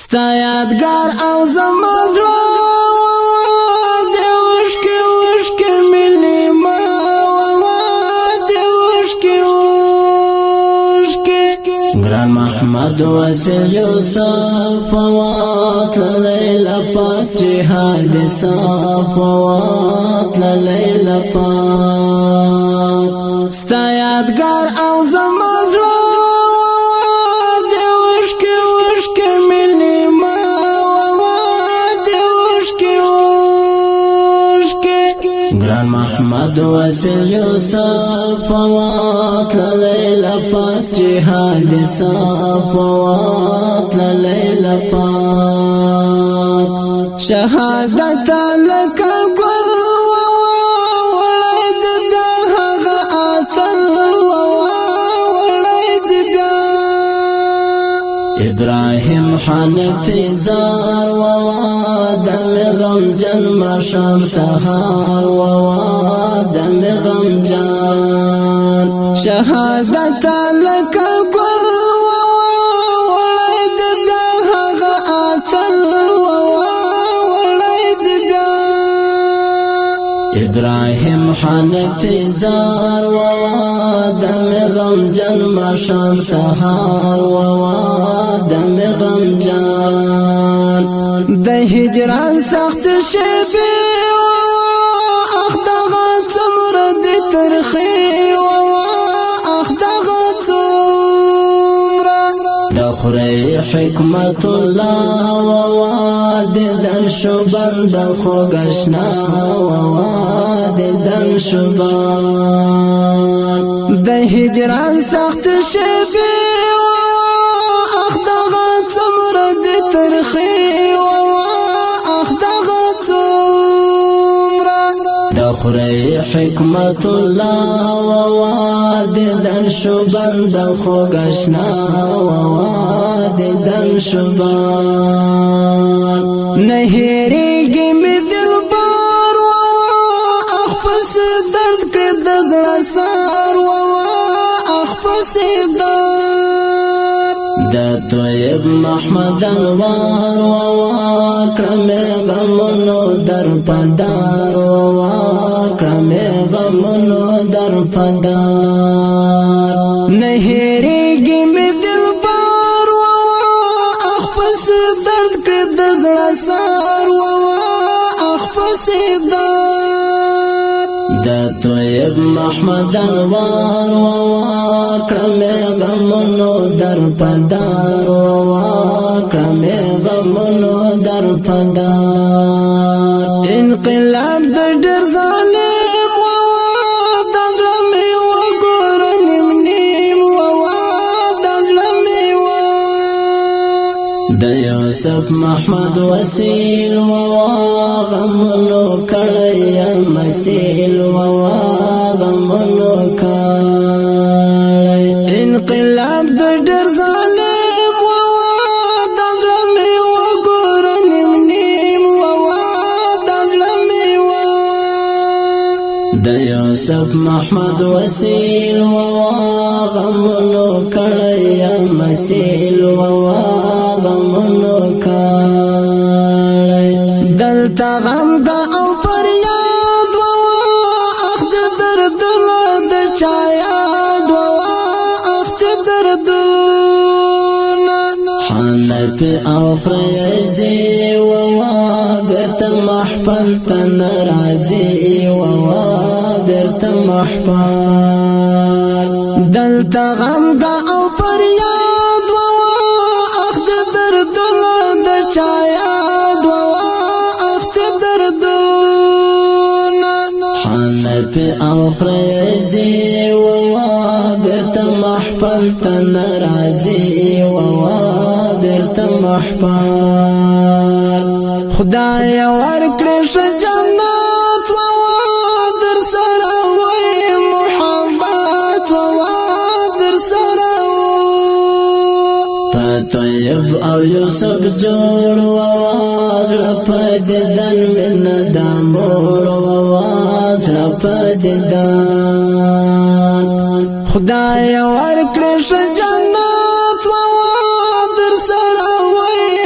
ستا یادګار او زما زړه د وشکې ملي ما د وشکې ګران محمد وسیل یوسف وات لیلا پاک جهاد صاف وات لیلا پاک ستا یادګار او زما زړه محمد وسیل یوسف وات لیلا پاک جهاد صاف وات لیلا پاک شهادت لکا گل ولید بیا هغه آتل ولید بیا ابراهیم حنفی زار دم غم جن مشام سهار دم غم جان شهادت لك كل ولید بیا هغه آتل ولید بیا ابراهیم حنفی زار دم غم جن مشام سهار دم غم جان د هجران سخت شپې اخ دغه څومره د ترخې اخ دغه څومره د خوري حکمت الله د دن شو بند خوګشنا د دن شو د هجران سخت شپې اخ دغه څومره د ترخې خوري حکمت الله وواد دن شو بند خوگشنا وواد دن شو بند نهیریگی می دل بار اخ پس درد کرد زړه سار اخ پس درد د طیب محمد انوار کرم غمونو در پدار کرم غمونو در پدار نهیریگی می دل بار اخ پس درد کرد زړه سار اخ پس درد د طیب محمد انوار کرم غمونو در پدار کرم غمونو در پدار انقلاب د ډېر ظالم د زړه مې وګوره نیم نیم د زړه مې د یوسف محمد وسیل غمونو کړی مسیل غمونو کړی انقلاب د ډېر ظالم د زړه مې وګوره نیم نیم د زړه مې د یوسف محمد وسیل غمونو کړی مسیل غمونو کړی دلته غم د او فریاد اخ د دردونه د چا یاد اخ د دردونه حنفي او خریزي برته محفل ته ناراضي برته محفل دلته غم د او فریاد اخ د دردونه د چا یاد اخ د دردونه حنفي او خریزي برته محفل ته ناراضي برته محفل خدای ورکړې شه جنت در سره وای محبت در سره طيب او یوسف جوړ زړه په ددن من دامور زړه په ددن خدای ورکړې شه جنت در سره وای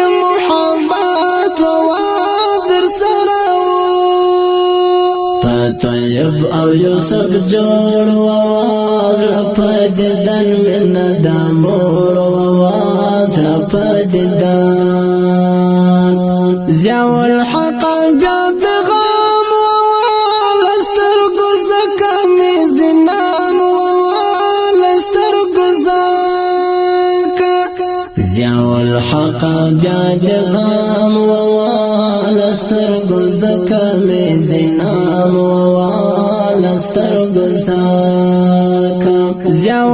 ایوب او یوسف جوړ واواز لپدیدن من دامور واواز لپدیدن زیاو الحق بیاد غام والستر گزکا می زنان والستر گزکا زیاو الحق بیاد غام والستر گزکا می زنان والستر گزکا زیاو